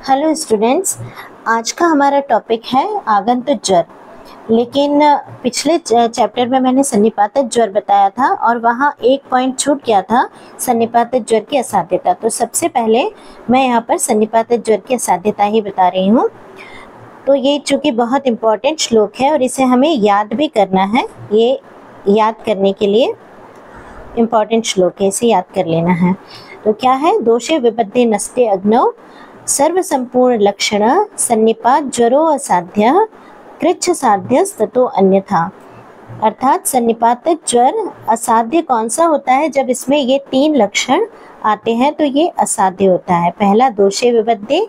Hello students, आज का हमारा टॉपिक है आगंतुक ज्वर। लेकिन पिछले चैप्टर में मैंने सन्निपातक ज्वर बताया था और वहाँ एक पॉइंट छूट गया था, सन्निपातक ज्वर की असाध्यता। तो सबसे पहले मैं यहाँ पर सन्निपातक ज्वर की असाध्यता ही बता रही हूँ। तो ये चूँकि बहुत इम्पोर्टेंट श्लोक है और इसे हमें याद भी करना है, ये याद करने के लिए इम्पोर्टेंट श्लोक है, इसे याद कर लेना है। तो क्या है? दोषे विबद्धे नष्टे अग्नौ सर्व संपूर्ण लक्षण सन्निपात ज्वरो असाध्य कृच्छ साध्यस्ततो अन्यथा। अर्थात सन्निपातक ज्वर असाध्य कौन सा होता है? जब इसमें ये तीन लक्षण आते हैं तो ये असाध्य होता है। पहला दोषे विबद्धे,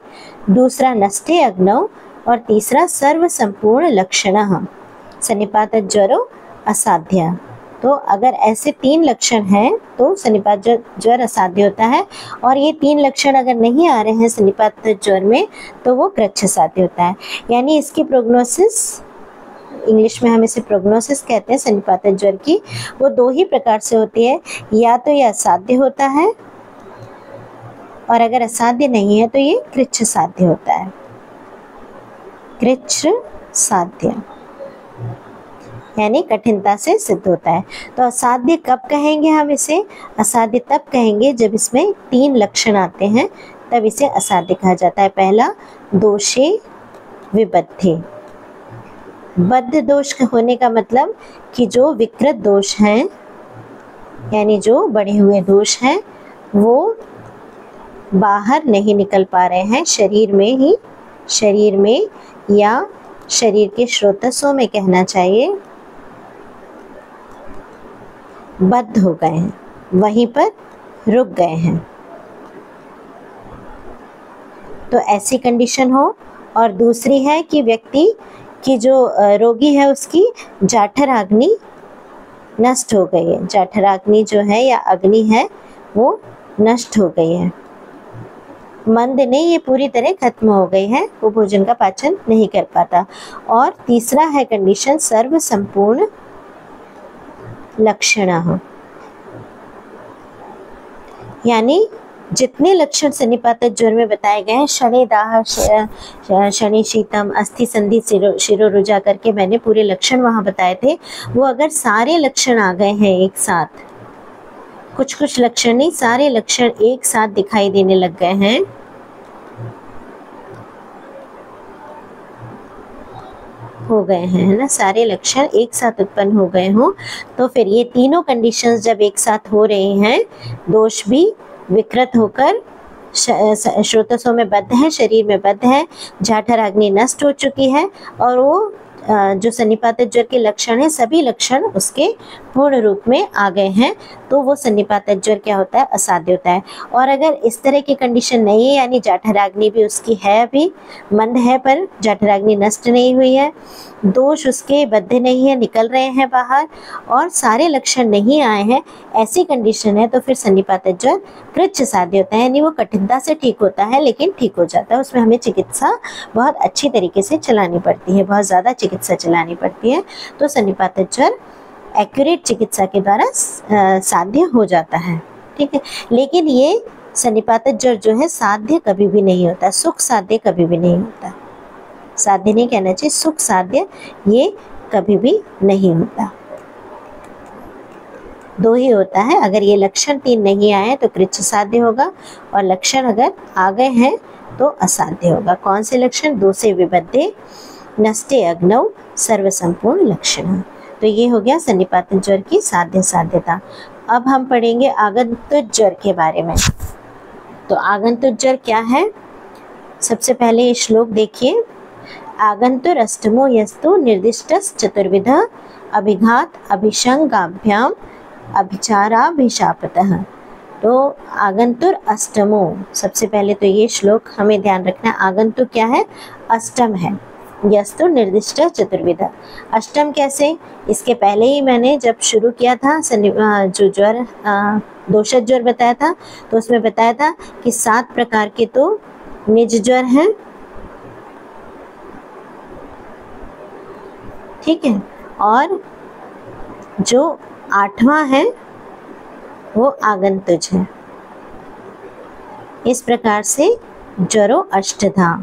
दूसरा नष्टे अग्नौ और तीसरा सर्व संपूर्ण लक्षणः सन्निपातक ज्वरो असाध्य। तो अगर ऐसे तीन लक्षण हैं तो सन्निपात ज्वर असाध्य होता है, और ये तीन लक्षण अगर नहीं आ रहे हैं सन्निपात ज्वर में तो वो कृच्छ साध्य होता है। यानी इसकी प्रोग्नोसिस, इंग्लिश में हम इसे प्रोग्नोसिस कहते हैं सन्निपात ज्वर की, वो दो ही प्रकार से होती है। या तो ये असाध्य होता है और अगर असाध्य नहीं है तो ये कृच्छ साध्य होता है। कृच्छ साध्य यानी कठिनता से सिद्ध होता है। तो असाध्य कब कहेंगे हम इसे? असाध्य तब कहेंगे जब इसमें तीन लक्षण आते हैं, तब इसे असाध्य कहा जाता है। पहला दोषे विबद्धे, बद्ध दोष होने का मतलब कि जो विकृत दोष हैं, यानी जो बढ़े हुए दोष हैं वो बाहर नहीं निकल पा रहे हैं, शरीर में या शरीर के स्रोतस्सों में कहना चाहिए, बद्ध हो गए हैं, वहीं पर रुक गए हैं। तो ऐसी कंडीशन हो। और दूसरी है कि व्यक्ति की जो रोगी है उसकी जाठराग्नि नष्ट हो गई है, जाठराग्नि जो है या अग्नि है वो नष्ट हो गई है, मंद नहीं, ये पूरी तरह खत्म हो गई है, वो भोजन का पाचन नहीं कर पाता। और तीसरा है कंडीशन सर्व संपूर्ण लक्षण, यानी जितने लक्षण सन्निपातक ज्वर में बताए गए हैं, शनि दाह, शनि शीतम, अस्थि संधि, शिरोरुजा करके मैंने पूरे लक्षण वहां बताए थे, वो अगर सारे लक्षण आ गए हैं एक साथ, कुछ लक्षण नहीं, सारे लक्षण एक साथ दिखाई देने लग गए हैं, हो गए हैं, है ना, सारे लक्षण एक साथ उत्पन्न हो गए हों, तो फिर ये तीनों कंडीशंस जब एक साथ हो रहे हैं, दोष भी विकृत होकर स्रोतस्सों में बद्ध है, शरीर में बद्ध है, जाठराग्नि नष्ट हो चुकी है, और वो जो सन्निपातक ज्वर के लक्षण है सभी लक्षण उसके पूर्ण रूप में आ गए हैं, तो वो सन्निपातक ज्वर क्या होता है? असाध्य होता है। और अगर इस तरह की कंडीशन नहीं है, यानी जाठराग्नि भी उसकी है, अभी मंद है पर जाठराग्नि नष्ट नहीं हुई है, दोष उसके बद्ध नहीं है, निकल रहे हैं बाहर, और सारे लक्षण नहीं आए हैं, ऐसी कंडीशन है तो फिर सन्निपातक ज्वर कृच्छ साध्य होता है। यानी वो कठिनता से ठीक होता है लेकिन ठीक हो जाता है, उसमें हमें चिकित्सा बहुत अच्छी तरीके से चलानी पड़ती है, बहुत ज़्यादा चिकित्सा चलानी पड़ती है, तो सन्निपातक ज्वर एक्यूरेट चिकित्सा के द्वारा साध्य हो जाता है। ठीक है, लेकिन ये सन्निपातक ज्वर जो है साध्य कभी भी नहीं होता, सुख साध्य कभी भी नहीं होता, साध्य नहीं कहना चाहिए, सुख साध्य ये कभी भी नहीं होता। दो ही होता है, अगर ये लक्षण तीन नहीं आए तो कृच्छ साध्य होगा, और लक्षण अगर आ गए हैं तो असाध्य होगा। कौन से लक्षण? दोषे विबद्धे, नष्टे अग्नौ, सर्व संपूर्ण लक्षण। तो ये हो गया सन्निपातक ज्वर की साध्य साध्यता। अब हम पढ़ेंगे आगंतुक ज्वर के बारे में। तो आगंतुक ज्वर क्या है? सबसे पहले ये श्लोक देखिए, आगंतुर अष्टमो यस्तु निर्दिष्टस् चतुर्विध अभिघात अभिसंगाभ्याम अभिचाराभिशापतः। तो आगंतुर अष्टमो, सबसे पहले तो ये श्लोक हमें ध्यान रखना है, आगंतुक क्या है? अष्टम है, यस्तु निर्दिष्ट चतुर्विध। अष्टम कैसे? इसके पहले ही मैंने जब शुरू किया था जो ज्वर दोषज ज्वर बताया था, तो उसमें बताया था कि 7 प्रकार के तो निज ज्वर हैं, ठीक है, और जो 8वां है वो आगंतुज है। इस प्रकार से ज्वरो अष्टधा।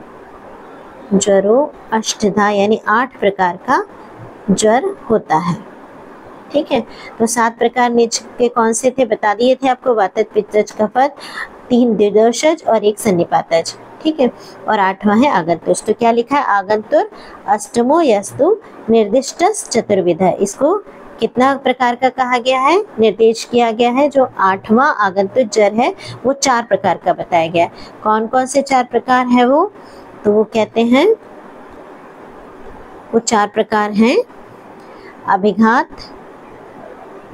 ज्वरो अष्टधा यानी 8 प्रकार का ज्वर होता है। ठीक है, तो 7 प्रकार नीचे के कौन से थे बता दिए थे आपको, वातज पित्तज कफज, 3 द्विदोषज और 1 सन्निपातज। ठीक है, और 8वां है आगंतुष। तो क्या लिखा है, आगंतुर अष्टमो यस्तु निर्दिष्टस चतुर्विध। इसको कितना प्रकार का कहा गया है, निर्देश किया गया है। जो 8वां आगंतुक ज्वर है वो 4 प्रकार का बताया गया है। कौन कौन से 4 प्रकार है वो, तो वो कहते हैं, वो 4 प्रकार हैं अभिघात,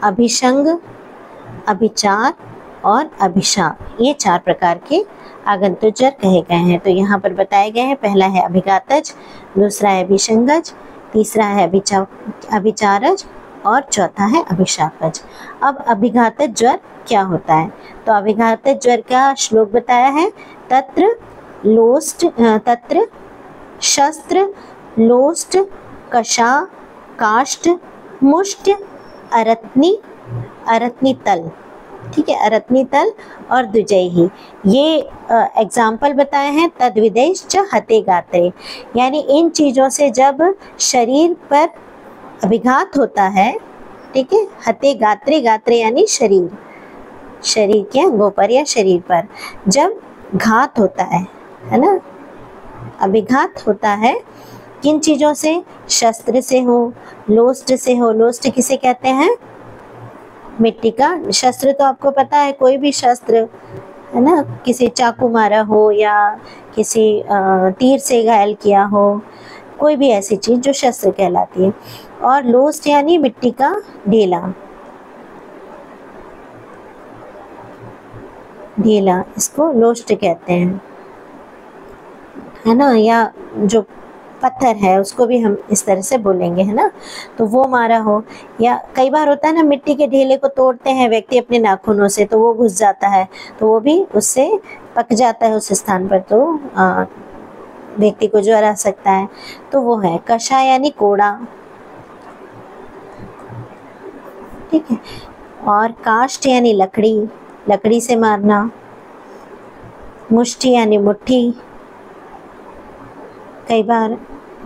अभिसंग, अभिचार और अभिशाप। ये 4 प्रकार के आगंतुक ज्वर कहे गए हैं। तो यहाँ पर बताए गए हैं, पहला है अभिघातज, दूसरा है अभिसंगज, तीसरा है अभिचारज और चौथा है अभिशापज। अब अभिघातज ज्वर क्या होता है, तो अभिघातज ज्वर का श्लोक बताया है, तत्र शस्त्र लोष्ट कषा काष्ठ मुष्ट अरत्नी तल। ठीक है, अरत्नी तल और द्विजयी, ये एग्जाम्पल बताए हैं। तद्विदेश च हते गात्रे, यानी इन चीज़ों से जब शरीर पर अभिघात होता है, ठीक है, हते गात्रे, गात्रे यानी शरीर, शरीर के अंगों पर या शरीर पर जब घात होता है ना, अभिघात होता है, किन चीज़ों से, शस्त्र से हो, लोष्ट से हो। लोष्ट किसे कहते हैं, मिट्टी का। शस्त्र तो आपको पता है, कोई भी शस्त्र है ना, किसी चाकू मारा हो या किसी तीर से घायल किया हो, कोई भी ऐसी चीज़ जो शस्त्र कहलाती है। और लोष्ट यानी मिट्टी का ढेला, ढेला इसको लोष्ट कहते हैं, है ना, या जो पत्थर है उसको भी हम इस तरह से बोलेंगे, है ना। तो वो मारा हो, या कई बार होता है ना, मिट्टी के ढेले को तोड़ते हैं व्यक्ति अपने नाखूनों से, तो वो घुस जाता है, तो वो भी उससे पक जाता है उस स्थान पर, तो व्यक्ति को ज्वर आ सकता है। तो वो है कषा यानी कोड़ा, ठीक है, और काष्ठ यानी लकड़ी, लकड़ी से मारना, मुष्टि यानी मुट्ठी, कई बार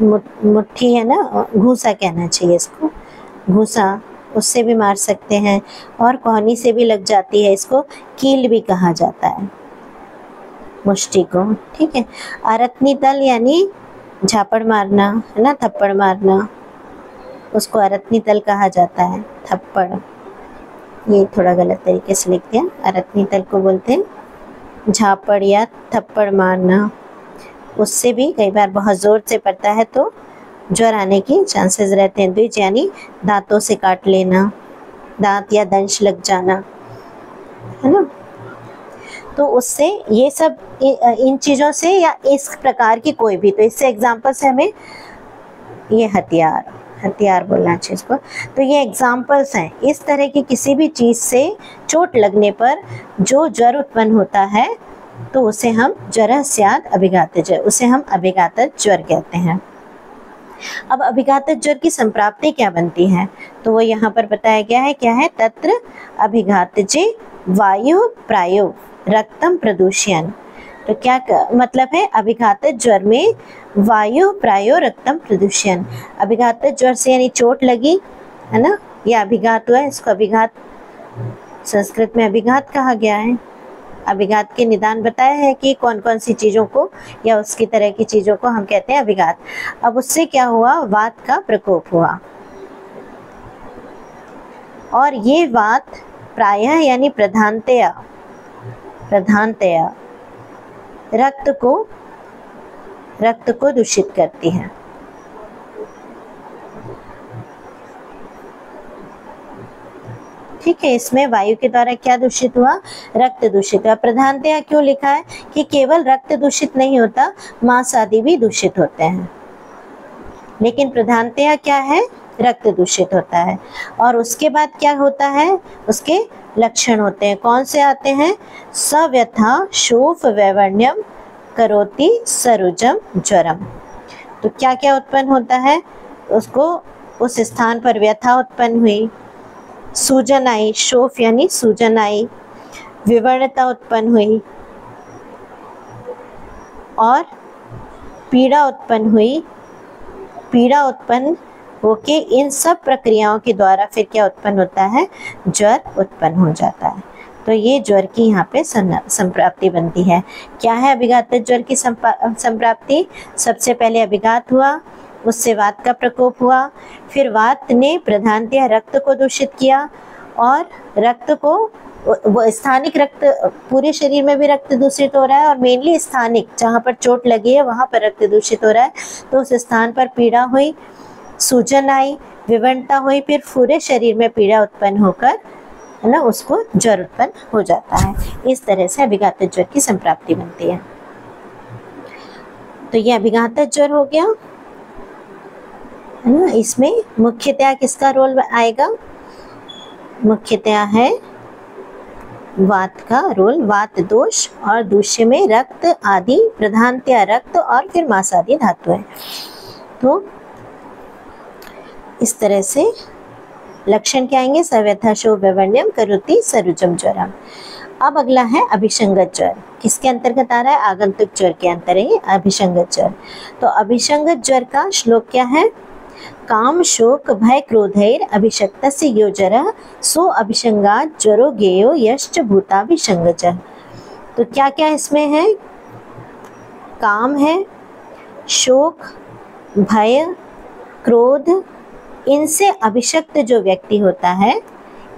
मुट्ठी है ना, घूसा कहना चाहिए इसको, घूसा, उससे भी मार सकते हैं। और कोहनी से भी लग जाती है, इसको कील भी कहा जाता है मुष्टि को। ठीक है, अरत्नी तल यानी झापड़ मारना, है ना, थप्पड़ मारना, उसको अरत्नी तल कहा जाता है। थप्पड़, ये थोड़ा गलत तरीके से लिख दिया, अरत्नी तल को बोलते हैं झापड़ या थप्पड़ मारना। उससे भी कई बार बहुत ज़ोर से पड़ता है तो ज्वर आने के चांसेस रहते हैं। द्विज यानी दांतों से काट लेना, दांत या दंश लग जाना, है ना। तो उससे ये सब इन चीज़ों से या इस प्रकार की कोई भी, तो इससे एग्जाम्पल से हमें ये हथियार बोलना चाहिए इसको। तो ये एग्जाम्पल्स हैं, इस तरह की किसी भी चीज़ से चोट लगने पर जो ज्वर उत्पन्न होता है तो उसे हम ज्वर स्यात् अभिघातज ज्वर, उसे हम अभिघातज ज्वर कहते हैं। अब अभिघातज ज्वर की संप्राप्ति क्या बनती है, तो वो यहाँ पर बताया गया है, क्या है, तत्र अभिघातजे वायु प्रायो रक्तम प्रदूषयन्। तो क्या मतलब है, अभिघातज ज्वर में वायु प्रायो रक्तम प्रदूषयन्। अभिघातज ज्वर से यानी चोट लगी, है ना, या अभिघात हुआ है, इसको अभिघात, संस्कृत में अभिघात कहा गया है। अभिघात के निदान बताया है कि कौन कौन सी चीज़ों को या उसकी तरह की चीज़ों को हम कहते हैं अभिघात। अब उससे क्या हुआ, वात का प्रकोप हुआ, और ये वात प्रायः यानी प्रधानतया रक्त को दूषित करती है। ठीक है, इसमें वायु के द्वारा क्या दूषित हुआ, रक्त दूषित हुआ। प्रधानतया क्यों लिखा है कि केवल रक्त दूषित नहीं होता, मांस आदि भी दूषित होते हैं, लेकिन प्रधानतया क्या है, रक्त दूषित होता है। और उसके बाद क्या होता है, उसके लक्षण होते हैं, कौन से आते हैं, सव्यथा शोफ वैवर्ण्यम करोति सरुजम ज्वरम। तो क्या क्या उत्पन्न होता है, उसको उस स्थान पर व्यथा उत्पन्न हुई, सूजन आई, शोफ यानी सूजन आई, विवर्णता उत्पन्न हुई, और पीड़ा उत्पन्न होके इन सब प्रक्रियाओं के द्वारा फिर क्या उत्पन्न होता है, ज्वर उत्पन्न हो जाता है। तो ये ज्वर की यहाँ पे संप्राप्ति बनती है। क्या है अभिघात ज्वर की संप्राप्ति? सबसे पहले अभिघात हुआ, उससे वात का प्रकोप हुआ, फिर वात ने प्रधानतया रक्त को दूषित किया और रक्त को, वो स्थानिक रक्त, पूरे शरीर में भी रक्त दूषित हो रहा है और मेनली स्थानिक जहाँ पर चोट लगी है वहाँ पर रक्त दूषित हो रहा है, तो उस स्थान पर पीड़ा हुई, सूजन आई, विवरणता हुई, फिर पूरे शरीर में पीड़ा उत्पन्न होकर, है ना, उसको ज्वर उत्पन्न हो जाता है। इस तरह से अभिघात ज्वर की संप्राप्ति बनती है। तो ये अभिघात ज्वर हो गया, है ना। इसमें मुख्यतया किसका रोल आएगा? मुख्यतया है वात का रोल, वात दोष और दूष्य में रक्त आदि, प्रधानतया रक्त और फिर मांस आदि धातु है। तो इस तरह से लक्षण क्या आएंगे? सव्यथा शोभ विवर्ण्यम करोति सरुजम ज्वरम। अब अगला है अभिसंगत ज्वर। किसके अंतर्गत आ रहा है? आगंतुक ज्वर के अंतर्गत अभिसंगत ज्वर। तो अभिसंगत ज्वर का श्लोक क्या है? काम शोक भय क्रोधैर अभिषक्तस्य यो ज्वरः सो अभिसंगात् ज्वरो ज्ञेयो यश्च भूताभिसंगतः। तो क्या क्या इसमें है? काम है, शोक, भय, क्रोध, इनसे अभिषक्त जो व्यक्ति होता है,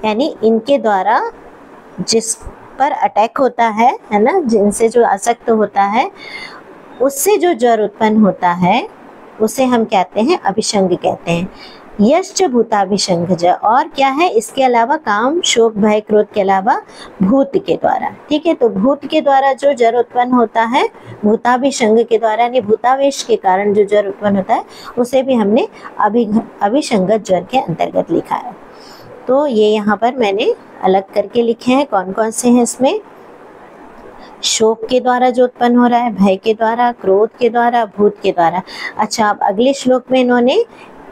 यानी इनके द्वारा जिस पर अटैक होता है ना, जिनसे जो आसक्त होता है, उससे जो ज्वर उत्पन्न होता है उसे हम कहते हैं अभिसंग कहते हैं। यश्च भूताभिसंगज, और क्या है इसके अलावा? काम शोक भय क्रोध के अलावा भूत के द्वारा। ठीक है, तो भूत के द्वारा जो ज्वर उत्पन्न होता है, भूताभिसंग के द्वारा यानी भूतावेश के कारण जो ज्वर उत्पन्न होता है, उसे भी हमने अभिसंगत ज्वर के अंतर्गत लिखा है। तो ये यहाँ पर मैंने अलग करके लिखे हैं। कौन कौन से हैं इसमें? शोक के द्वारा जो उत्पन्न हो रहा है, भय के द्वारा, क्रोध के द्वारा, भूत के द्वारा। अच्छा, अब अगले श्लोक में इन्होंने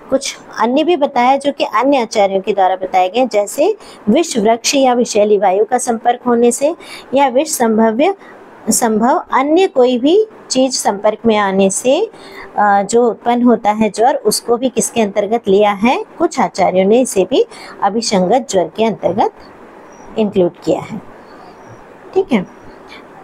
कुछ अन्य भी बताया जो कि अन्य आचार्यों के द्वारा बताए गए, जैसे विष वृक्ष या विषैली वायु का संपर्क होने से या विष संभव अन्य कोई भी चीज संपर्क में आने से जो उत्पन्न होता है ज्वर, उसको भी किसके अंतर्गत लिया है? कुछ आचार्यों ने इसे भी अभिसंगत ज्वर के अंतर्गत इंक्लूड किया है। ठीक है,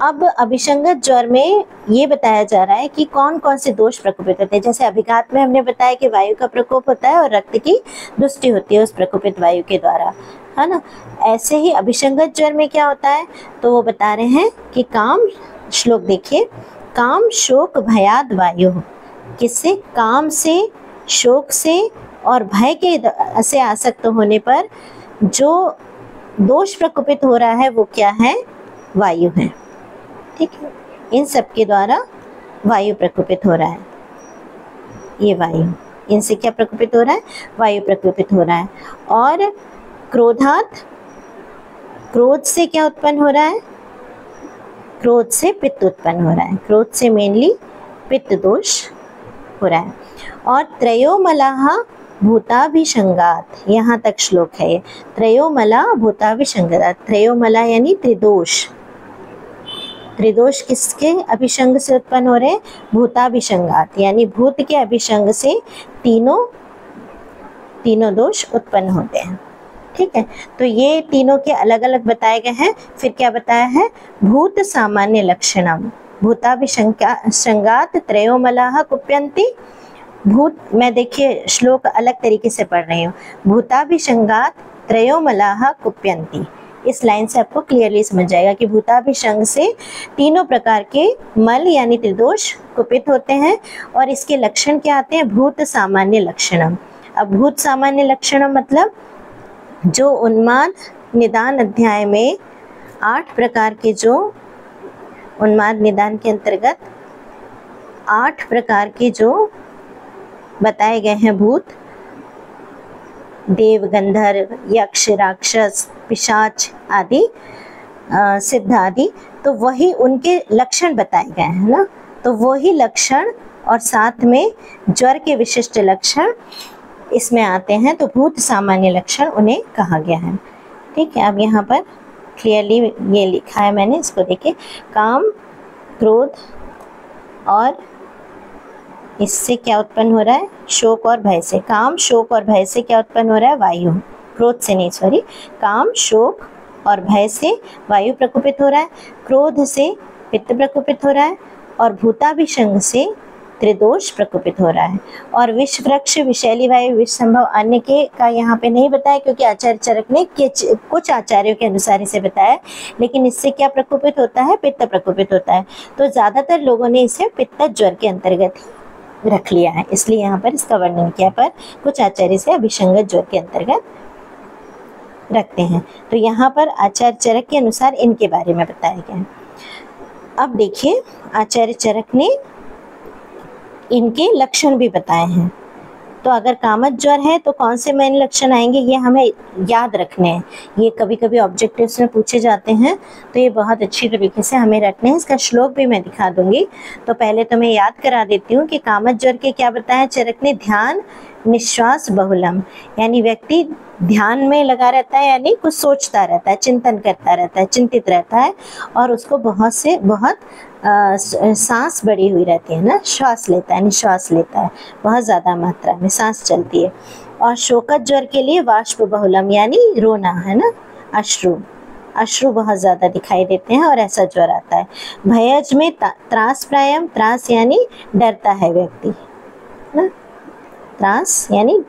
अब अभिसंगत ज्वर में ये बताया जा रहा है कि कौन कौन से दोष प्रकोपित होते हैं। जैसे अभिघात में हमने बताया कि वायु का प्रकोप होता है और रक्त की दुष्टि होती है उस प्रकोपित वायु के द्वारा, है ना। ऐसे ही अभिसंगत ज्वर में क्या होता है? तो वो बता रहे हैं कि काम, श्लोक देखिए, काम शोक भयाद वायु, किससे? काम से, शोक से और भय के से आसक्त होने पर जो दोष प्रकोपित हो रहा है वो क्या है? वायु है। ठीक है, इन सब के द्वारा वायु प्रकोपित हो रहा है। ये वायु, इनसे क्या प्रकोपित हो रहा है? वायु प्रकोपित हो रहा है। और क्रोधात, क्रोध से क्या उत्पन्न हो रहा है? क्रोध से पित्त उत्पन्न हो रहा है। क्रोध से मेनली पित्त दोष हो रहा है। और त्रयोमलाः भूताभिसंगात, यहाँ तक श्लोक है ये। त्रयोमला भूताभिसंगात, त्रयोमला यानी त्रिदोष। त्रिदोष किसके अभिसंग से उत्पन्न हो रहे हैं? भूताभिसंगात, यानी भूत के अभिसंग से तीनों दोष उत्पन्न होते हैं। ठीक है, तो ये तीनों के अलग अलग बताए गए हैं। फिर क्या बताया है? भूत सामान्य लक्षणम भूताभिसंगात त्रयोमलाः कुप्यन्ति। भूत, मैं देखिए श्लोक अलग तरीके से पढ़ रही हूँ। भूताभिसंगात त्रयोमलाः कुप्यन्ति, इस लाइन से आपको क्लियरली समझ जाएगा कि भूताभिसंग से तीनों प्रकार के मल यानी त्रिदोष कुपित होते हैं। और इसके लक्षण क्या आते हैं? भूत सामान्य लक्षणम। अब भूत सामान्य लक्षणम मतलब जो उन्माद निदान अध्याय में 8 प्रकार के, जो उन्माद निदान के अंतर्गत 8 प्रकार के जो बताए गए हैं भूत, देव, गंधर्व, यक्ष, राक्षस, पिशाच आदि, सिद्ध आदि, तो वही उनके लक्षण बताए गए हैं ना। तो वही लक्षण और साथ में ज्वर के विशिष्ट लक्षण इसमें आते हैं, तो भूत सामान्य लक्षण उन्हें कहा गया है। ठीक है, अब यहाँ पर क्लियरली ये लिखा है मैंने, इसको देखिए। काम, क्रोध, और इससे क्या उत्पन्न हो रहा है, शोक और भय से। काम, शोक और भय से क्या उत्पन्न हो रहा है, वायु। क्रोध से नहीं, सॉरी, काम, शोक और भय से वायु प्रकोपित हो रहा है, क्रोध से पित्त प्रकोपित हो रहा है, और भूताभिसंग से त्रिदोष प्रकोपित हो रहा है। और विष वृक्ष, विषैली वायु, विष संभव अन्य के का यहाँ पे नहीं बताया, क्योंकि आचार्य चरक ने कुछ आचार्यों के अनुसार इसे बताया, लेकिन इससे क्या प्रकोपित होता है, पित्त प्रकोपित होता है। तो ज्यादातर लोगों ने इसे पित्त ज्वर के अंतर्गत रख लिया है, इसलिए यहाँ पर इसका वर्णन किया, पर कुछ आचार्य से अभिसंगत ज्वर के अंतर्गत रखते हैं। तो यहाँ पर आचार्य चरक के अनुसार इनके बारे में बताया गया है। अब देखिए, आचार्य चरक ने इनके लक्षण भी बताए हैं। तो अगर कामत ज्वर है तो कौन से मेन लक्षण आएंगे, ये हमें याद रखने हैं। ये कभी कभी ऑब्जेक्टिव्स में पूछे जाते हैं, तो ये बहुत अच्छी तरीके से हमें रखने हैं। इसका श्लोक भी मैं दिखा दूंगी। तो पहले तो मैं याद करा देती हूँ कि कामत ज्वर के क्या बताया चरक ने, ध्यान निश्वास बहुलम, यानी व्यक्ति ध्यान में लगा रहता है, यानी कुछ सोचता रहता है, चिंतन करता रहता है, चिंतित रहता है, और उसको बहुत सांस बढ़ी हुई रहती है ना, श्वास लेता है, निश्वास लेता है, बहुत ज़्यादा मात्रा में सांस चलती है। और शोकत ज्वर के लिए वाष्प बहुलम, यानी रोना है ना, अश्रु बहुत ज़्यादा दिखाई देते हैं और ऐसा ज्वर आता है। भयज में त्रास प्रायम, त्रास यानी डरता है व्यक्ति ना, त्रास यानी,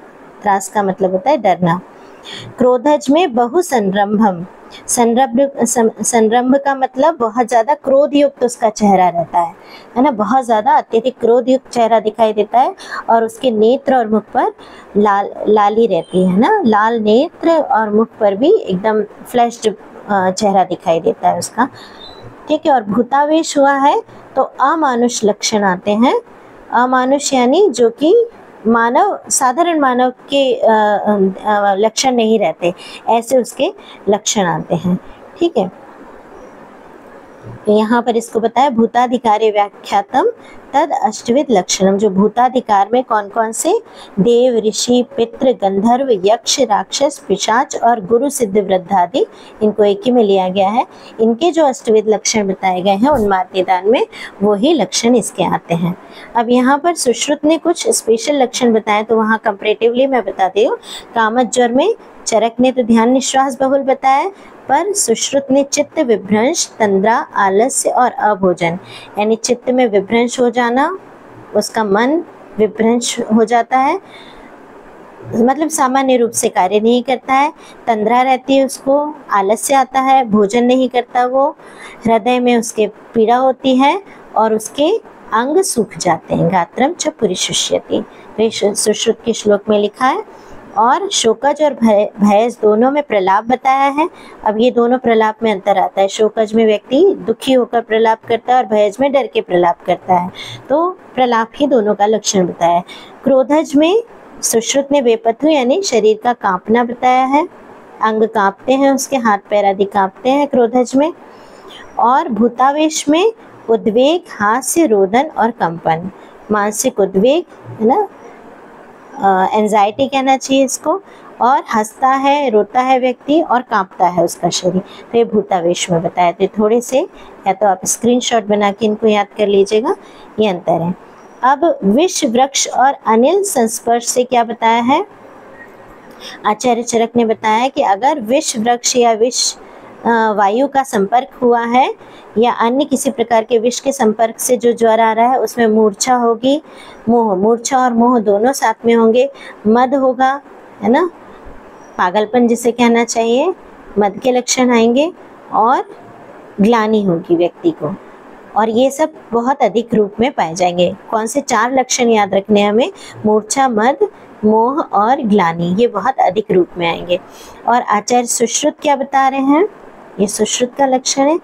त्रास का मतलब होता है डरना। क्रोधज में बहु संरंभम, संरंभ का मतलब बहुत ज्यादा क्रोध युक्त उसका चेहरा रहता है ना, बहुत ज्यादा अत्यधिक क्रोध युक्त चेहरा दिखाई देता है, और उसके नेत्र और मुख पर लाली रहती है ना, लाल नेत्र और मुख पर भी एकदम फ्लैश्ड चेहरा दिखाई देता है उसका, ठीक है। और भूतावेश हुआ है तो अमानुष लक्षण आते हैं। अमानुष यानी जो कि मानव, साधारण मानव के लक्षण नहीं रहते, ऐसे उसके लक्षण आते हैं, ठीक है। यहाँ पर इसको बताया भूताधिकारी व्याख्यातम तद अष्टविध लक्षणम, जो भूताधिकार में कौन कौन से देव, ऋषि, पितृ, गंधर्व, यक्ष, राक्षस, पिशाच और गुरु सिद्ध वृद्धादि, इनको एक ही में लिया गया है। इनके जो अष्टविध लक्षण बताए गए हैं उन्मादनिदान में, वही लक्षण इसके आते हैं। अब यहाँ पर सुश्रुत ने कुछ स्पेशल लक्षण बताए, तो वहाँ कंपेरेटिवली मैं बता दी हूँ। कामत ज्वर में चरक ने तो ध्यान निश्वास बहुल बताया, पर सुश्रुत ने चित्त विभ्रंश, तंद्रा, आलस्य और अभोजन, यानी चित्त में विभ्रंश हो जाना, उसका मन विभ्रंश हो जाता है, मतलब सामान्य रूप से कार्य नहीं करता है, तंद्रा रहती है उसको, आलस्य आता है, भोजन नहीं करता वो, हृदय में उसके पीड़ा होती है और उसके अंग सूख जाते हैं। गात्रम च पुरिशुष्यति, तो सुश्रुत के श्लोक में लिखा है। और शोकज और भयज दोनों में प्रलाप बताया है। अब ये दोनों प्रलाप में अंतर आता है। शोकज में व्यक्ति दुखी होकर प्रलाप करता है और भयज में डर के प्रलाप करता है, तो प्रलाप ही दोनों का लक्षण बताया है। क्रोधज में सुश्रुत ने वेपथु यानी शरीर का कांपना बताया है, अंग कांपते हैं उसके, हाथ पैर आदि कांपते हैं क्रोधज में। और भूतावेश में उद्वेग, हास्य, रोदन और कंपन, मानसिक उद्वेग है ना, एंजाइटी कहना चाहिए इसको, और हंसता है, रोता है व्यक्ति और कांपता है उसका शरीर, तो ये भूतावेश में बताया। तो थोड़े से या तो आप स्क्रीनशॉट बना के इनको याद कर लीजिएगा, ये अंतर है। अब विष वृक्ष और अनिल संस्पर्श से क्या बताया है, आचार्य चरक ने बताया कि अगर विष वृक्ष या विष वायु का संपर्क हुआ है या अन्य किसी प्रकार के विष के संपर्क से जो ज्वर आ रहा है, उसमें मूर्छा होगी, मूर्छा और मोह दोनों साथ में होंगे, मद होगा है ना, पागलपन जिसे कहना चाहिए, मद के लक्षण आएंगे, और ग्लानि होगी व्यक्ति को, और ये सब बहुत अधिक रूप में पाए जाएंगे। कौन से 4 लक्षण याद रखने हमें, मूर्छा, मद, मोह और ग्लानि, ये बहुत अधिक रूप में आएंगे। और आचार्य सुश्रुत क्या बता रहे हैं, ये सुश्रुत का लक्षण है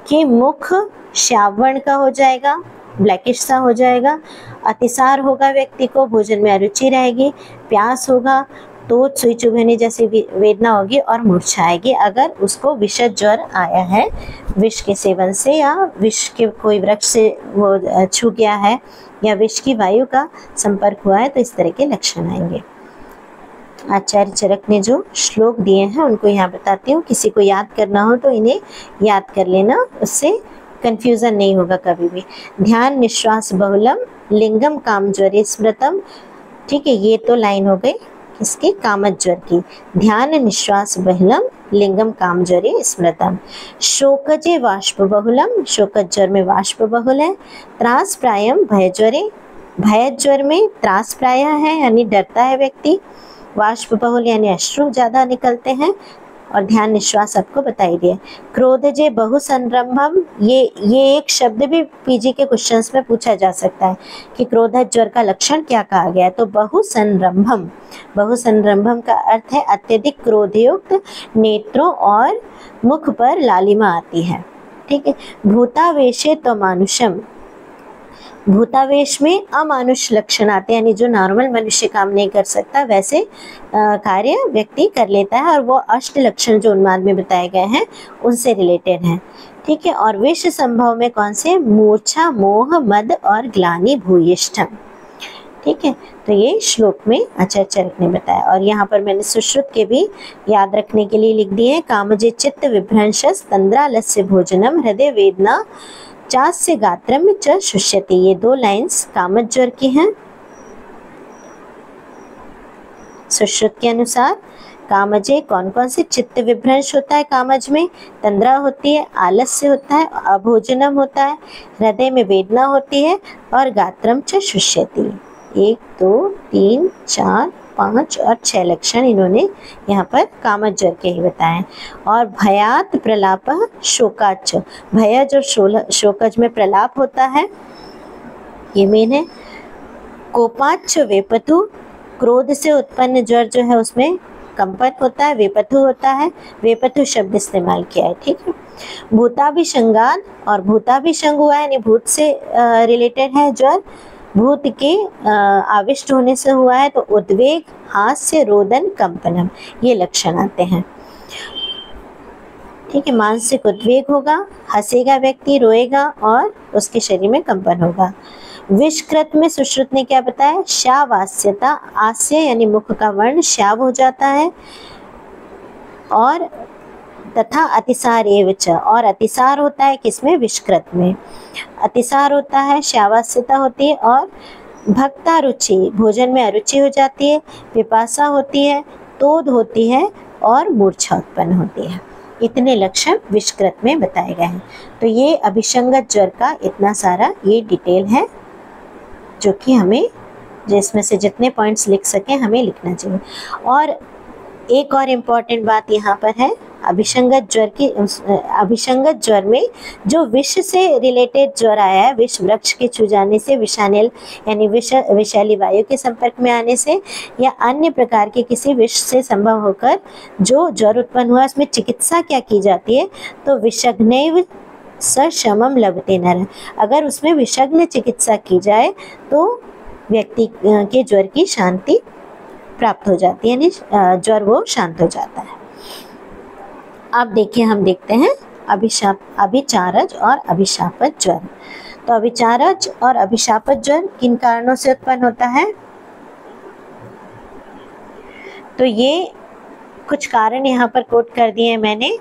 कि मुख श्यावण का हो जाएगा, ब्लैकिश सा हो जाएगा, अतिसार होगा व्यक्ति को, भोजन में अरुचि रहेगी, प्यास होगा, तो सुई चुभने जैसी वेदना होगी और मूर्छा आएगी अगर उसको विषद ज्वर आया है, विष के सेवन से या विष के कोई वृक्ष से वो छू गया है या विष की वायु का संपर्क हुआ है, तो इस तरह के लक्षण आएंगे। आचार्य चरक ने जो श्लोक दिए हैं उनको यहाँ बताती हूँ, किसी को याद करना हो तो इन्हें याद कर लेना, उससे कंफ्यूजन नहीं होगा कभी भी। ध्यान निश्वास बहुलम लिंगम कामज्वरे स्मृतम। ठीक है, ये तो लाइन हो गई किसकी, कामज्वर की। ध्यान निश्वास बहुलम लिंगम कामज्वरे स्मृतम। शोकजे वाष्प बहुलम, शोकज्वर में वाष्प बहुल है। त्रास प्रायम भयज्वरे, भयज्वर में त्रास प्राय है यानी डरता है व्यक्ति। वाष्प बहुल यानी अश्रु ज्यादा निकलते हैं। और ध्यान निश्वास आपको बताई दिए। क्रोधजे बहु संरंभम, ये एक शब्द भी पीजी के क्वेश्चंस में पूछा जा सकता है कि क्रोधज ज्वर का लक्षण क्या कहा गया है। तो बहु संरंभम, बहु संरंभम का अर्थ है अत्यधिक क्रोधयुक्त नेत्रों और मुख पर लालिमा आती है। ठीक है। भूतावेशे तो मानुषम, भूतावेश में अमानुष लक्षण आते हैं यानी जो नॉर्मल मनुष्य काम नहीं कर सकता वैसे कार्य व्यक्ति कर लेता है, और वो अष्ट लक्षण जो उन्माद में बताए गए हैं उनसे रिलेटेड हैं। ठीक है। और विश्व संभव में कौन से, मूर्छा मोह मद और ग्लानि भूयिष्ठम। ठीक है। तो ये श्लोक में आचार्य चरक ने बताया। और यहाँ पर मैंने सुश्रुत के भी याद रखने के लिए लिख दिए हैं। कामजे चित्त विभ्रंशस तंद्रालस्य भोजनम हृदय वेदना चास्य गात्रम च शुष्यति। ये 2 लाइंस कामज्वर की हैं। सुश्रुत के अनुसार कामजे कौन कौन से चित्त विभ्रंश होता है कामज में, तंद्रा होती है, आलस्य होता है, अभोजनम होता है, हृदय में वेदना होती है, और गात्रम च शुष्यति। 1 2 3 4 5 और 6 लक्षण इन्होंने यहाँ पर कामज्वर के ही बताए। और भयात प्रलाप शोकाच, भयज और शोकज में प्रलाप होता है, ये मेन है। कोपाच वेपथु, क्रोध से उत्पन्न ज्वर जो है उसमें कंपन होता है, वेपथु होता है, वेपथु शब्द इस्तेमाल किया है। ठीक है। भूताभिसंगाद, और भूताभिसंग हुआ है यानी भूत से रिलेटेड है ज्वर, भूत के आविष्ट होने से हुआ है। तो उद्वेग हास्य रोदन कंपनम, ये लक्षण आते हैं। ठीक है। मानसिक उद्वेग होगा, हंसेगा व्यक्ति, रोएगा और उसके शरीर में कंपन होगा। विषकृत में सुश्रुत ने क्या बताया, श्यावास्यता, आस्य यानी मुख का वर्ण श्याव हो जाता है। और तथा अतिसार एवच, और अतिसार होता है किसमें, विषकृत में अतिसार होता है, श्यावास्यता होती है। और भक्ता रुचि, भोजन में अरुचि हो जाती है, पिपासा होती है, तोद होती है और मूर्छा उत्पन्न होती है। इतने लक्षण विषकृत में बताए गए हैं। तो ये अभिसंगत ज्वर का इतना सारा ये डिटेल है जो कि हमें, जिसमें से जितने पॉइंट्स लिख सकें हमें लिखना चाहिए। और एक और इम्पॉर्टेंट बात यहाँ पर है, अभिसंगत ज्वर की, अभिसंगत ज्वर में जो विष से रिलेटेड ज्वर आया है, विष वृक्ष के छू जाने से, विषानिल यानी विषैली वायु के संपर्क में आने से, या अन्य प्रकार के किसी विष से संभव होकर जो ज्वर उत्पन्न हुआ, उसमें चिकित्सा क्या की जाती है, तो विषग्नैव सशमम लभते नर। अगर उसमें विषग्न चिकित्सा की जाए तो व्यक्ति के ज्वर की शांति प्राप्त हो जाती है, यानी ज्वर वो शांत हो जाता है। अब देखिए, हम देखते हैं अभिचारज और अभिशापत ज्वर। तो अभिचारज और अभिशापत ज्वर किन कारणों से उत्पन्न होता है, तो ये कुछ कारण यहाँ पर कोट कर दिए हैं मैंने।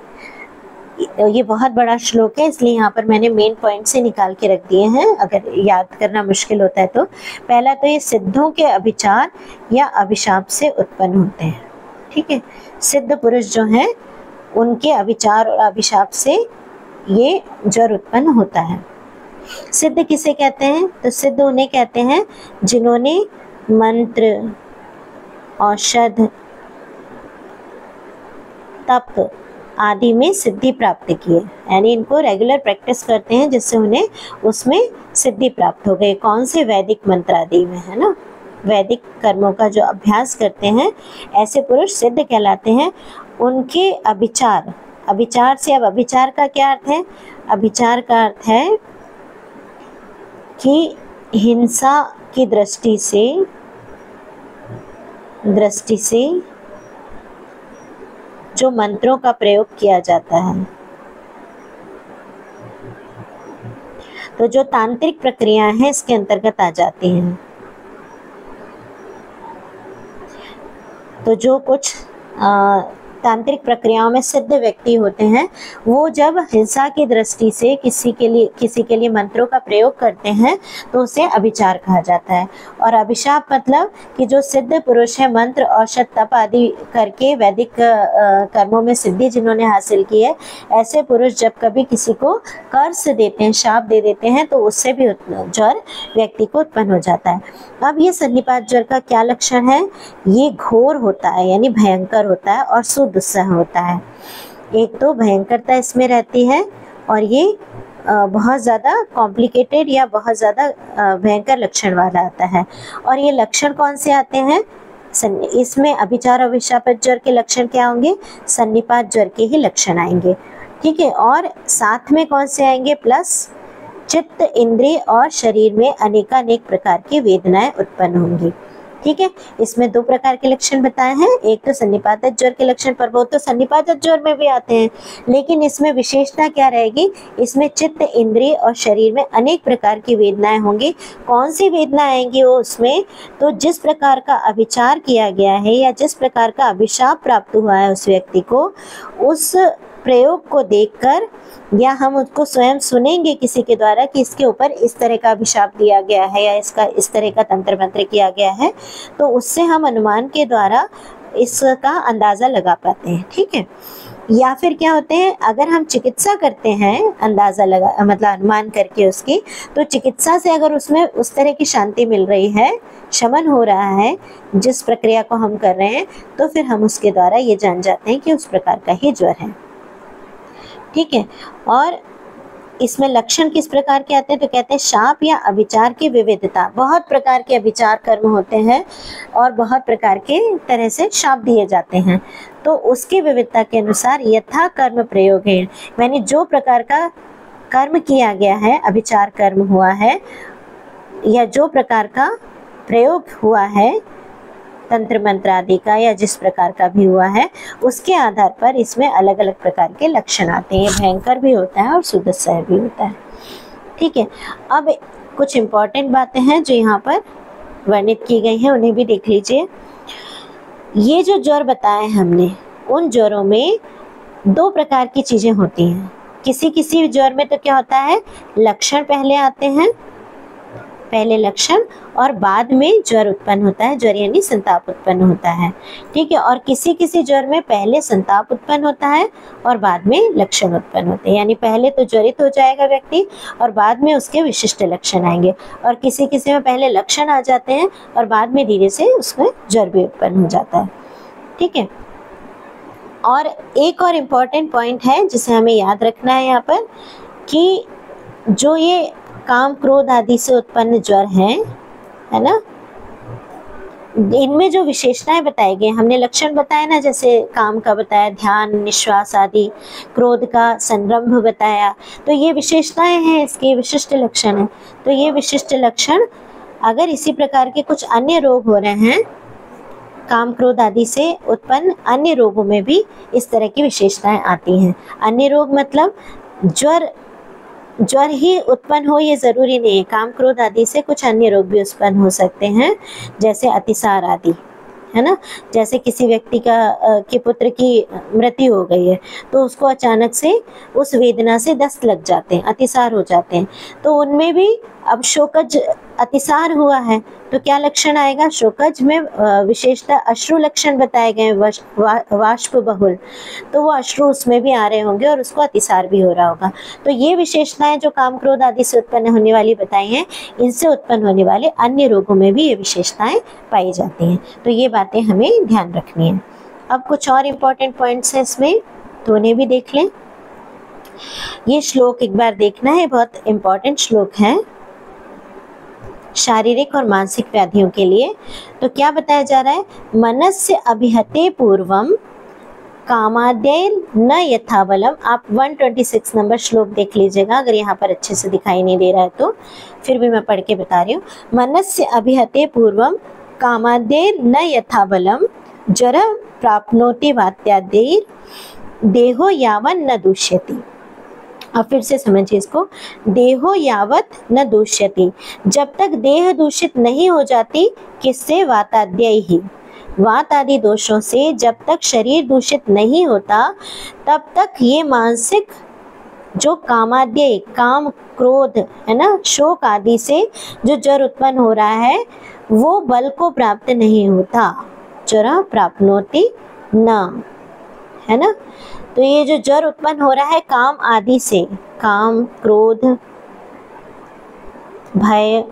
ये बहुत बड़ा श्लोक है इसलिए यहाँ पर मैंने मेन पॉइंट से निकाल के रख दिए हैं, अगर याद करना मुश्किल होता है तो। पहला तो ये सिद्धों के अभिचार या अभिशाप से उत्पन्न होते हैं। ठीक है। सिद्ध पुरुष जो हैं उनके अभिचार और अभिशाप से ये ज्वर उत्पन्न होता है। सिद्ध किसे कहते हैं, तो सिद्ध उन्हें कहते हैं जिन्होंने मंत्र, औषध, तप आदि में सिद्धि प्राप्त की है, यानी इनको रेगुलर प्रैक्टिस करते हैं जिससे उन्हें उसमें सिद्धि प्राप्त हो गई। कौन से, वैदिक मंत्र आदि में, है ना, वैदिक कर्मों का जो अभ्यास करते हैं ऐसे पुरुष सिद्ध कहलाते हैं। उनके अभिचार, अभिचार से, अब अभिचार का क्या अर्थ है, अभिचार का अर्थ है कि हिंसा की दृष्टि से जो मंत्रों का प्रयोग किया जाता है, तो जो तांत्रिक प्रक्रियाएं हैं इसके अंतर्गत आ जाती हैं। तो जो कुछ तांत्रिक प्रक्रियाओं में सिद्ध व्यक्ति होते हैं, वो जब हिंसा की दृष्टि से किसी के लिए मंत्रों का प्रयोग करते हैं तो उसे अभिचार कहा जाता है। और अभिशाप मतलब कि जो सिद्ध पुरुष है, मंत्र औषध तप आदि करके वैदिक कर्मों में सिद्धि जिन्होंने हासिल की है, ऐसे पुरुष जब कभी किसी को कर्स देते हैं, शाप दे देते हैं, तो उससे भी ज्वर व्यक्ति को उत्पन्न हो जाता है। अब ये सन्निपात ज्वर का क्या लक्षण है? ये घोर होता है, यानी भयंकर होता है और सुदुस्सह होता है। एक तो भयंकरता इसमें रहती है और ये बहुत ज़्यादा कॉम्प्लिकेटेड या बहुत ज़्यादा भयंकर लक्षण वाला आता है। और ये लक्षण कौन से आते हैं? इसमें अभिचार अभिशापित ज्वर के लक्षण क्या होंगे? सन्निपात ज्वर के ही लक्षण आएंगे, ठीक है। और साथ में कौन से आएंगे? प्लस चित्त, इंद्रिय और शरीर में अनेकानेक प्रकार की वेदनाएं उत्पन्न होंगी, ठीक है। इसमें दो प्रकार के लक्षण बताए हैं, एक तो सन्निपातक ज्वर के लक्षण, पर वो तो सन्निपातक ज्वर में भी आते हैं, लेकिन इसमें विशेषता क्या रहेगी? इसमें चित्त, इंद्रिय और शरीर में अनेक प्रकार की वेदनाएं होंगी। कौन सी वेदना आएंगी वो उसमें? तो जिस प्रकार का अभिचार किया गया है या जिस प्रकार का अभिशाप प्राप्त हुआ है उस व्यक्ति को, उस प्रयोग को देखकर या हम उसको स्वयं सुनेंगे किसी के द्वारा कि इसके ऊपर इस तरह का अभिशाप दिया गया है या इसका इस तरह का तंत्र मंत्र किया गया है, तो उससे हम अनुमान के द्वारा इसका अंदाज़ा लगा पाते हैं, ठीक है। या फिर क्या होते हैं, अगर हम चिकित्सा करते हैं अंदाज़ा लगा मतलब अनुमान करके उसकी, तो चिकित्सा से अगर उसमें उस तरह की शांति मिल रही है, शमन हो रहा है जिस प्रक्रिया को हम कर रहे हैं, तो फिर हम उसके द्वारा ये जान जाते हैं कि उस प्रकार का ही ज्वर है, ठीक है। और इसमें लक्षण किस प्रकार के आते हैं? तो कहते हैं शाप या अभिचार की विविधता। बहुत प्रकार के अभिचार कर्म होते हैं और बहुत प्रकार के तरह से शाप दिए जाते हैं, तो उसकी विविधता के अनुसार यथा कर्म प्रयोग है, यानी जो प्रकार का कर्म किया गया है, अभिचार कर्म हुआ है या जो प्रकार का प्रयोग हुआ है तंत्र मंत्र आदि का या जिस प्रकार का भी हुआ है, उसके आधार पर इसमें अलग अलग प्रकार के लक्षण आते हैं। ये भयंकर भी होता है और सुदुस्सह भी होता है, ठीक है। अब कुछ इम्पॉर्टेंट बातें हैं जो यहाँ पर वर्णित की गई हैं, उन्हें भी देख लीजिए। ये जो ज्वर बताए हमने, उन ज्वरों में दो प्रकार की चीज़ें होती हैं। किसी किसी ज्वर में तो क्या होता है, लक्षण पहले आते हैं, पहले लक्षण और बाद में ज्वर उत्पन्न होता है, ज्वर यानी संताप उत्पन्न होता है, ठीक है। और किसी किसी ज्वर में पहले संताप उत्पन्न होता है और बाद में लक्षण उत्पन्न होते हैं, यानी पहले तो ज्वरित हो जाएगा व्यक्ति और बाद में उसके विशिष्ट लक्षण आएंगे। और किसी किसी में पहले लक्षण आ जाते हैं और बाद में धीरे से उसमें ज्वर भी उत्पन्न हो जाता है, ठीक है। और एक और इम्पॉर्टेंट पॉइंट है जिसे हमें याद रखना है यहाँ पर, कि जो ये काम क्रोध आदि से उत्पन्न ज्वर है ना, इनमें जो विशेषताएं बताई गई, हमने लक्षण बताया ना, जैसे काम का बताया, ध्यान, निश्वास आदि, क्रोध का संरंभ बताया, तो ये विशेषताएं हैं, इसके विशिष्ट लक्षण हैं। तो ये विशिष्ट लक्षण अगर इसी प्रकार के कुछ अन्य रोग हो रहे हैं, काम क्रोध आदि से उत्पन्न अन्य रोगों में भी इस तरह की विशेषताएं आती हैं। अन्य रोग मतलब ज्वर ही उत्पन्न हो ये ज़रूरी नहीं है, काम क्रोध आदि से कुछ अन्य रोग भी उत्पन्न हो सकते हैं, जैसे अतिसार आदि, है ना। जैसे किसी व्यक्ति के पुत्र की मृत्यु हो गई है तो उसको अचानक से उस वेदना से दस्त लग जाते हैं, अतिसार हो जाते हैं, तो उनमें भी अब शोकज अतिसार हुआ है तो क्या लक्षण आएगा? शोकज में विशेषता अश्रु लक्षण बताए गए, वाष्प बहुल, तो वो अश्रु उसमें भी आ रहे होंगे और उसको अतिसार भी हो रहा होगा। तो ये विशेषताएं जो काम क्रोध आदि से उत्पन्न होने वाली बताई हैं, इनसे उत्पन्न होने वाले अन्य रोगों में भी ये विशेषताएं पाई जाती हैं, तो ये बातें हमें ध्यान रखनी है। अब कुछ और इम्पोर्टेंट पॉइंट्स हैं इसमें, तो उन्हें भी देख लें। ये श्लोक एक बार देखना है, बहुत इम्पोर्टेंट श्लोक है शारीरिक और मानसिक व्याधियों के लिए। तो क्या बताया जा रहा है? मनस्य अभिहते पूर्वम कामाद्यैर न यथाबलम। आप 126 नंबर श्लोक देख लीजिएगा, अगर यहाँ पर अच्छे से दिखाई नहीं दे रहा है तो फिर भी मैं पढ़ के बता रही हूँ। मनस्य अभिहते पूर्वम कामाद्यैर न यथाबलम जर प्राप्नोति वात्याद्यैर देहो यावन न दूष्यति। अब फिर से समझिए इसको, देहो यावत न दूष्यति, जब तक देह दूषित नहीं हो जाती, किससे? वाताद्यय ही। वात आदि दोषों से जब तक शरीर दूषित नहीं होता तब तक ये मानसिक जो कामाद्य, काम क्रोध है ना, शोक आदि से जो ज्वर उत्पन्न हो रहा है वो बल को प्राप्त नहीं होता। ज्वर प्राप्नोति न, है ना। तो ये जो ज्वर उत्पन्न हो रहा है काम आदि से, काम क्रोध भय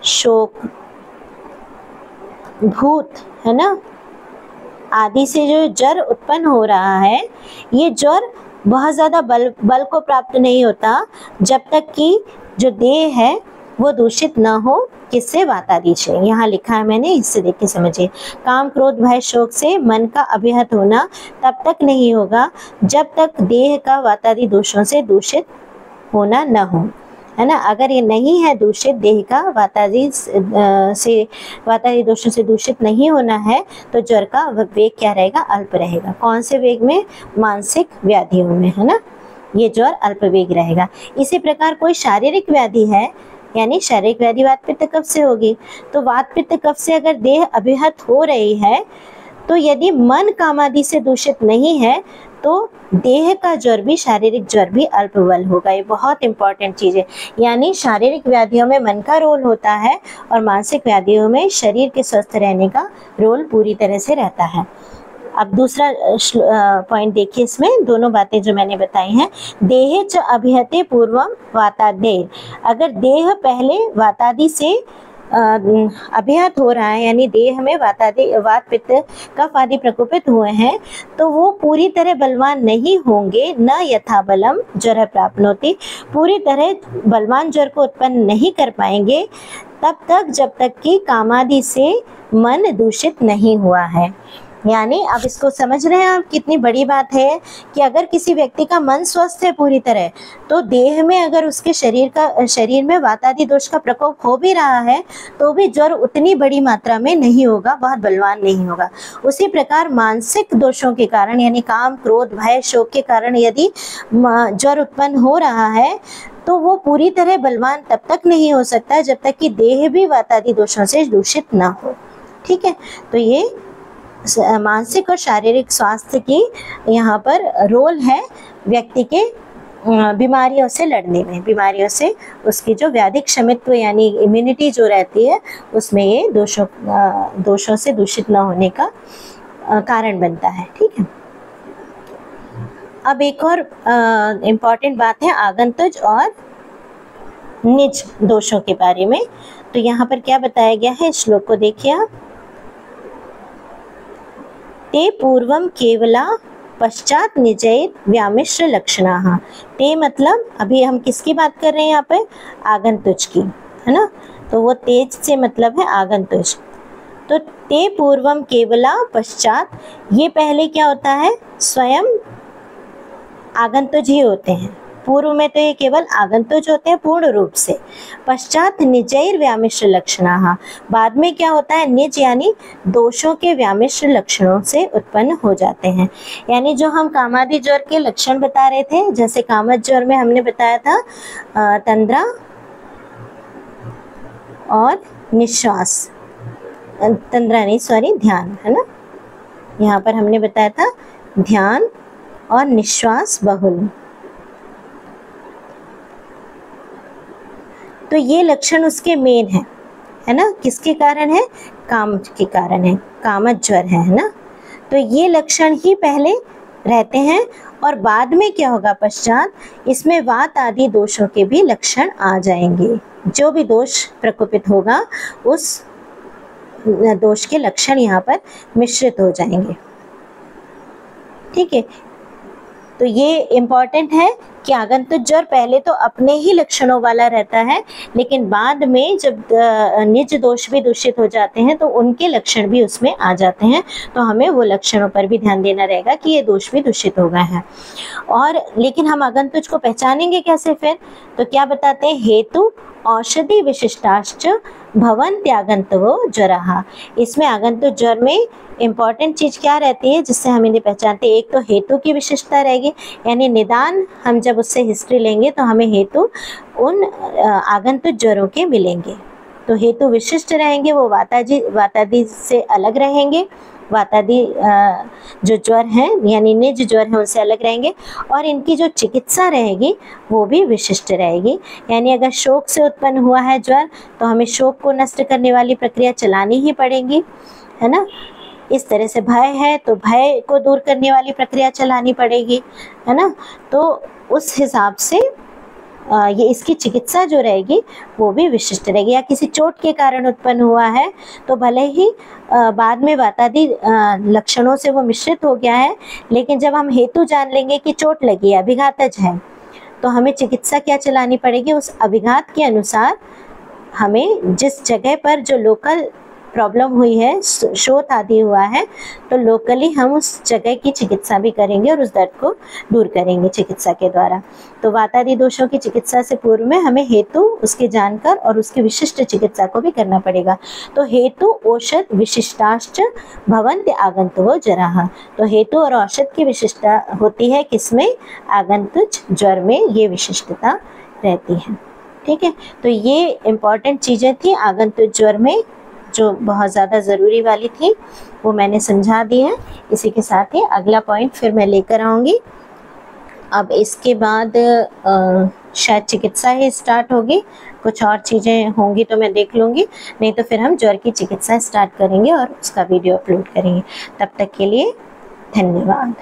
शोक भूत, है ना, आदि से जो ज्वर उत्पन्न हो रहा है, ये ज्वर बहुत ज़्यादा बल को प्राप्त नहीं होता जब तक कि जो देह है वो दूषित ना हो, किससे, वात आदि से। यहाँ लिखा है मैंने, इससे देख के समझिए। काम क्रोध भय शोक से मन का अभिहत होना तब तक नहीं होगा जब तक देह का वात आदि दोषों से दूषित होना न हो, है ना। अगर ये नहीं है दूषित, देह का वात आदि दोषों से दूषित नहीं होना है, तो ज्वर का वेग क्या रहेगा, अल्प रहेगा। कौन से वेग में, मानसिक व्याधियों में, है ना, ये ज्वर अल्प वेग रहेगा। इसी प्रकार कोई शारीरिक व्याधि है, यानी शारीरिक व्याधि वात पित्त कफ से होगी, तो वात पित्त कफ से अगर देह अभिहत हो रही है, तो यदि मन कामादि से दूषित नहीं है तो देह का ज्वर भी, शारीरिक ज्वर भी अल्प बल होगा। ये बहुत इंपॉर्टेंट चीज़ है। यानी शारीरिक व्याधियों में मन का रोल होता है और मानसिक व्याधियों में शरीर के स्वस्थ रहने का रोल पूरी तरह से रहता है। अब दूसरा पॉइंट देखिए, इसमें दोनों बातें जो मैंने बताई हैं। देहे च अभिहते पूर्वम वातादेर, अगर देह पहले वातादि से अभिहत हो रहा है, यानी देह में वात पित्त कफ आदि प्रकोपित हुए हैं, तो वो पूरी तरह बलवान नहीं होंगे। न यथा बलम ज्वर प्राप्नोति, पूरी तरह बलवान ज्वर को उत्पन्न नहीं कर पाएंगे तब तक जब तक कि कामादि से मन दूषित नहीं हुआ है। यानी अब इसको समझ रहे हैं आप, कितनी बड़ी बात है कि अगर किसी व्यक्ति का मन स्वस्थ है पूरी तरह, तो देह में अगर उसके शरीर में वात आदि दोष का प्रकोप हो भी रहा है तो भी ज्वर उतनी बड़ी मात्रा में नहीं होगा, बहुत बलवान नहीं होगा। उसी प्रकार मानसिक दोषों के कारण, यानी काम क्रोध भय शोक के कारण यदि ज्वर उत्पन्न हो रहा है, तो वो पूरी तरह बलवान तब तक नहीं हो सकता जब तक कि देह भी वात आदि दोषों से दूषित ना हो। ठीक है, तो ये मानसिक और शारीरिक स्वास्थ्य की यहाँ पर रोल है व्यक्ति के बीमारियों से लड़ने में, बीमारियों से उसकी जो व्याधि क्षमित्व यानी इम्यूनिटी जो रहती है उसमें ये दोषों से दूषित न होने का कारण बनता है। ठीक है, अब एक और इम्पॉर्टेंट बात है आगंतुज और निज दोषों के बारे में। तो यहाँ पर क्या बताया गया है, श्लोक को देखिए आप। ते पूर्वम केवला पश्चात निजैर व्यामिश्र लक्षणाः। ते मतलब अभी हम किसकी बात कर रहे हैं यहाँ पे, आगंतुज की, है ना। तो वो तेज से मतलब है आगंतुज। तो ते पूर्वम केवला पश्चात, ये पहले क्या होता है, स्वयं आगंतुज ही होते हैं। पूर्व में तो ये केवल आगंतुज होते हैं पूर्ण रूप से। पश्चात निजैर व्यामिश्र लक्षणाः, बाद में क्या होता है, निज यानी दोषों के व्यामिश्र लक्षणों से उत्पन्न हो जाते हैं। यानी जो हम कामादि ज्वर के लक्षण बता रहे थे, जैसे कामद ज्वर में हमने बताया था तंद्रा और निश्वास, तंद्रा नहीं सॉरी ध्यान, है ना। यहाँ पर हमने बताया था ध्यान और निश्वास बहुल। तो ये लक्षण उसके मेन है ना, किसके कारण है, काम के कारण है, कामद ज्वर है ना। तो ये लक्षण ही पहले रहते हैं और बाद में क्या होगा, पश्चात इसमें वात आदि दोषों के भी लक्षण आ जाएंगे। जो भी दोष प्रकोपित होगा उस दोष के लक्षण यहाँ पर मिश्रित हो जाएंगे। ठीक है, तो ये इम्पॉर्टेंट है कि आगंतुक ज्वर पहले तो अपने ही लक्षणों वाला रहता है, लेकिन बाद में जब निज दोष भी दूषित हो जाते हैं तो उनके लक्षण भी उसमें आ जाते हैं। तो हमें वो लक्षणों पर भी ध्यान देना रहेगा कि ये दोष भी दूषित हो गए हैं। और लेकिन हम आगंतुक को पहचानेंगे कैसे फिर, तो क्या बताते हैं, हेतु औषधि विशिष्टाश्च भवन्त्यागंतवो ज्वरः। इसमें आगंतुक ज्वर में इम्पॉर्टेंट चीज़ क्या रहती है जिससे हम इन्हें पहचानते हैं, एक तो हेतु की विशिष्टता रहेगी, यानी निदान हम जब उससे हिस्ट्री लेंगे तो हमें हेतु उन आगंतुक ज्वरों के मिलेंगे। तो हेतु विशिष्ट रहेंगे, वो वातादि से अलग रहेंगे, वातादि जो ज्वर हैं यानी निज ज्वर हैं उनसे अलग रहेंगे, और इनकी जो चिकित्सा रहेगी वो भी विशिष्ट रहेगी। यानी अगर शोक से उत्पन्न हुआ है ज्वर तो हमें शोक को नष्ट करने वाली प्रक्रिया चलानी ही पड़ेगी, है ना। इस तरह से भय है तो भय को दूर करने वाली प्रक्रिया चलानी पड़ेगी, है ना। तो उस हिसाब से ये इसकी चिकित्सा जो रहेगी वो भी विशिष्ट रहेगी। या किसी चोट के कारण उत्पन्न हुआ है तो भले ही बाद में वातादि लक्षणों से वो मिश्रित हो गया है, लेकिन जब हम हेतु जान लेंगे कि चोट लगी है, अभिघातज है, तो हमें चिकित्सा क्या चलानी पड़ेगी, उस अभिघात के अनुसार हमें जिस जगह पर जो लोकल प्रॉब्लम हुई है, शोथ आदि हुआ है, तो लोकली हम उस जगह की चिकित्सा भी करेंगे और उस दर्द को दूर करेंगे चिकित्सा के द्वारा। तो वातादि दोषों की चिकित्सा से पूर्व में हमें हेतु उसके जानकर और उसकी विशिष्ट चिकित्सा को भी करना पड़ेगा। तो हेतु औषध विशिष्टाश्च भवन्ति आगंतुको ज्वराः। तो हेतु और औषध की विशिष्टता होती है किसमें, आगंतुक ज्वर में ये विशिष्टता रहती है। ठीक है, तो ये इम्पॉर्टेंट चीज़ें थी आगंतुक ज्वर में जो बहुत ज़्यादा ज़रूरी वाली थी, वो मैंने समझा दी है। इसी के साथ ही अगला पॉइंट फिर मैं लेकर आऊँगी। अब इसके बाद शायद चिकित्सा ही स्टार्ट होगी, कुछ और चीज़ें होंगी तो मैं देख लूँगी, नहीं तो फिर हम ज्वर की चिकित्सा स्टार्ट करेंगे और उसका वीडियो अपलोड करेंगे। तब तक के लिए धन्यवाद।